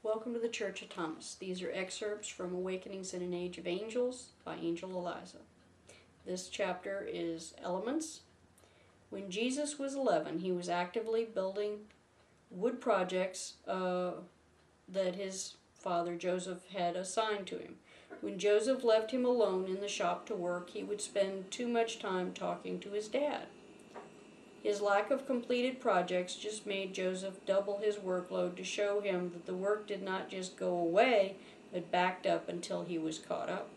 Welcome to the Church of Thomas. These are excerpts from Awakenings in an Age of Angels by Angel Eliza. This chapter is Elements. When Jesus was 11, he was actively building wood projects that his father Joseph had assigned to him. When Joseph left him alone in the shop to work, he would spend too much time talking to his dad. His lack of completed projects just made Joseph double his workload to show him that the work did not just go away, but backed up until he was caught up.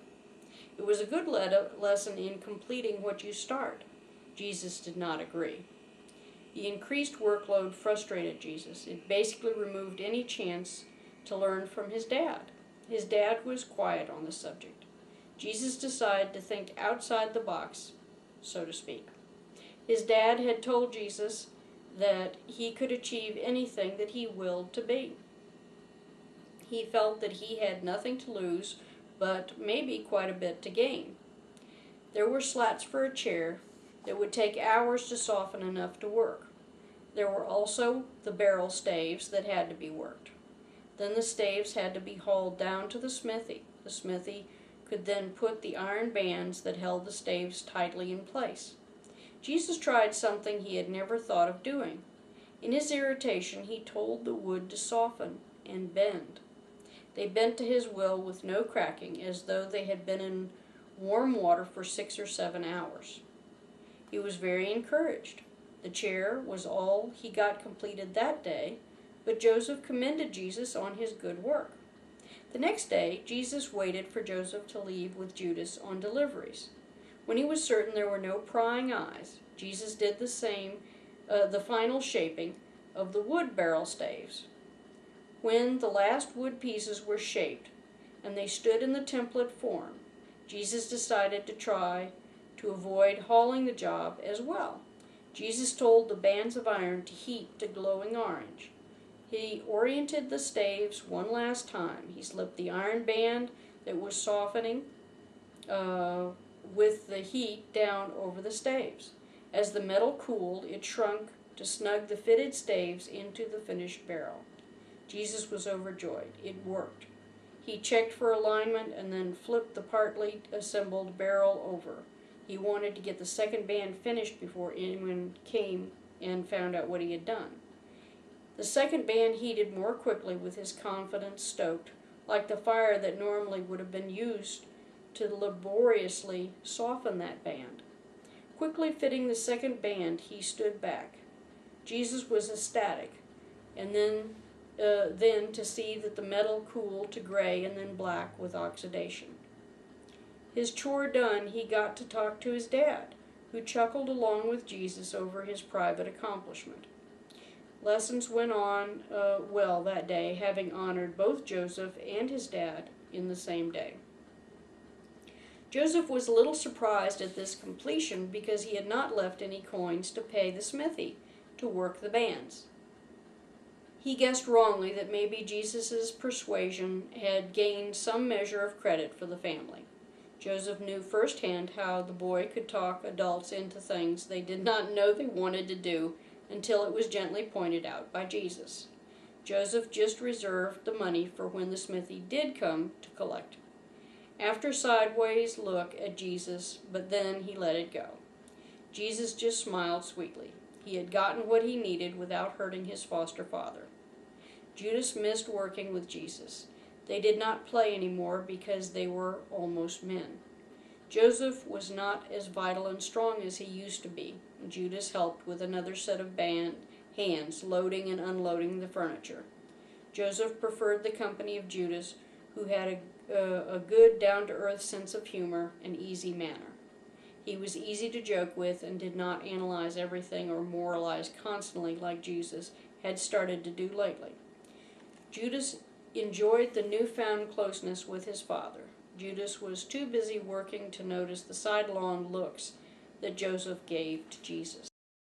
It was a good lesson in completing what you start. Jesus did not agree. The increased workload frustrated Jesus. It basically removed any chance to learn from his dad. His dad was quiet on the subject. Jesus decided to think outside the box, so to speak. His dad had told Jesus that he could achieve anything that he willed to be. He felt that he had nothing to lose, but maybe quite a bit to gain. There were slats for a chair that would take hours to soften enough to work. There were also the barrel staves that had to be worked. Then the staves had to be hauled down to the smithy. The smithy could then put the iron bands that held the staves tightly in place. Jesus tried something he had never thought of doing. In his irritation, he told the wood to soften and bend. They bent to his will with no cracking, as though they had been in warm water for 6 or 7 hours. He was very encouraged. The chair was all he got completed that day, but Joseph commended Jesus on his good work. The next day, Jesus waited for Joseph to leave with Judas on deliveries. When he was certain there were no prying eyes, Jesus did the same, the final shaping of the wood barrel staves. When the last wood pieces were shaped and they stood in the template form, Jesus decided to try to avoid hauling the job as well. Jesus told the bands of iron to heat to glowing orange. He oriented the staves one last time. He slipped the iron band that was softening with the heat down over the staves. As the metal cooled, it shrunk to snug the fitted staves into the finished barrel. Jesus was overjoyed. It worked. He checked for alignment and then flipped the partly assembled barrel over. He wanted to get the second band finished before anyone came and found out what he had done. The second band heated more quickly with his confidence stoked, like the fire that normally would have been used to laboriously soften that band. Quickly fitting the second band, he stood back. Jesus was ecstatic, and then to see that the metal cooled to gray and then black with oxidation. His chore done, he got to talk to his dad, who chuckled along with Jesus over his private accomplishment. Lessons went on well that day, having honored both Joseph and his dad in the same day. Joseph was a little surprised at this completion because he had not left any coins to pay the smithy to work the bands. He guessed wrongly that maybe Jesus' persuasion had gained some measure of credit for the family. Joseph knew firsthand how the boy could talk adults into things they did not know they wanted to do until it was gently pointed out by Jesus. Joseph just reserved the money for when the smithy did come to collect. After a sideways look at Jesus, but then he let it go. Jesus just smiled sweetly. He had gotten what he needed without hurting his foster father. Judas missed working with Jesus. They did not play anymore because they were almost men. Joseph was not as vital and strong as he used to be. Judas helped with another set of hands loading and unloading the furniture. Joseph preferred the company of Judas, who had a good, down-to-earth sense of humor and easy manner. He was easy to joke with and did not analyze everything or moralize constantly like Jesus had started to do lately. Judas enjoyed the newfound closeness with his father. Judas was too busy working to notice the sidelong looks that Joseph gave to Jesus.